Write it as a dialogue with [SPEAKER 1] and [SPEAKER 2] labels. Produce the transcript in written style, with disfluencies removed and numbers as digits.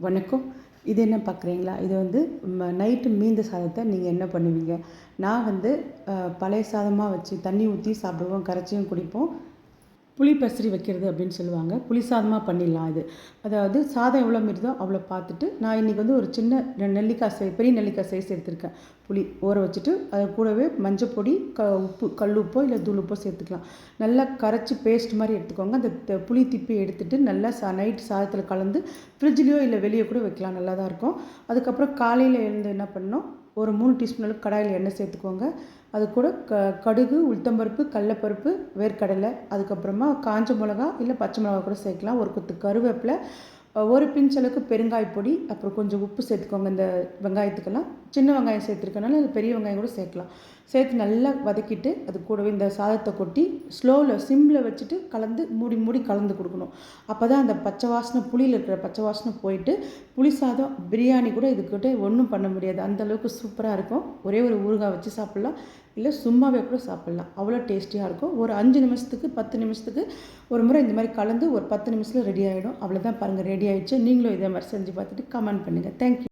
[SPEAKER 1] வணக்கம். இது என்ன பார்க்குறீங்களா? இது வந்து நைட்டு மீந்த சாதத்தை நீங்கள் என்ன பண்ணுவீங்க? நான் வந்து பழைய சாதமாக வச்சு தண்ணி ஊற்றி சாப்பிடுவோம், கரைச்சியும் குடிப்போம். புளி பசறி வைக்கிறது அப்படின்னு சொல்லுவாங்க. புளி சாதமாக பண்ணிடலாம் இது. அதாவது சாதம் எவ்வளோ மீறுதோ அவ்வளோ பார்த்துட்டு, நான் இன்றைக்கி வந்து ஒரு சின்ன நெல்லிக்காய் பெரிய நெல்லிக்காய் சைஸ் எடுத்திருக்கேன். புளி ஊற வச்சுட்டு, அது கூடவே மஞ்சப்பொடி, உப்பு, கல் உப்போ இல்லை தூள் உப்போ சேர்த்துக்கலாம். நல்லா கரைச்சி பேஸ்ட் மாதிரி எடுத்துக்கோங்க. அந்த புளி திப்பி எடுத்துகிட்டு நல்லா நைட் சாதத்தில் கலந்து ஃப்ரிட்ஜ்லேயோ இல்லை வெளியே கூட வைக்கலாம், நல்லா தான் இருக்கும். அதுக்கப்புறம் காலையில் எழுந்து என்ன பண்ணணும், ஒரு 3 டீஸ்பூன் அளவுக்கு கடாயில் எண்ணெய் சேர்த்துக்கோங்க. அது கூட கடுகு, உளுத்தம்பருப்பு, கடலைப்பருப்பு, வேர்க்கடலை, அதுக்கப்புறமா காஞ்ச மிளகா இல்லை பச்சை மிளகா கூட சேர்க்கலாம். ஒரு கொத்து கருவேப்பிலை, ஒரு பிஞ்ச் அளவுக்கு பெருங்காய பொடி, அப்புறம் கொஞ்சம் உப்பு சேர்த்துக்கோங்க. இந்த வெங்காயத்துக்கெல்லாம் சின்ன வெங்காயம் சேர்த்துருக்கனால அது பெரிய வெங்காயம் கூட சேர்க்கலாம். சேர்த்து நல்லா வதக்கிட்டு அது கூடவே இந்த சாதத்தை கொட்டி சிம்மில் வச்சுட்டு கலந்து மூடி கலந்து கொடுக்கணும். அப்போ தான் அந்த பச்சை வாசனை, புளியில் இருக்கிற பச்சை வாசனை போயிட்டு புளி சாதம் பிரியாணி கூட இதுக்கிட்ட ஒன்றும் பண்ண முடியாது. அந்தளவுக்கு சூப்பராக இருக்கும். ஒரே ஒரு ஊறுகாய் வச்சு சாப்பிட்லாம், இல்லை சும்மாவே கூட சாப்பிட்லாம். அவ்வளோ டேஸ்டியாக இருக்கும். ஒரு 5 நிமிஷத்துக்கு 10 நிமிஷத்துக்கு ஒரு முறை இந்த மாதிரி கலந்து ஒரு 10 நிமிஷத்தில் ரெடி ஆகிடும். அவ்வளோதான், பாருங்கள், ரெடி ஆகிடுச்சு. நீங்களும் இதே மாதிரி செஞ்சு பார்த்துட்டு கமெண்ட் பண்ணுங்கள். தேங்க்யூ.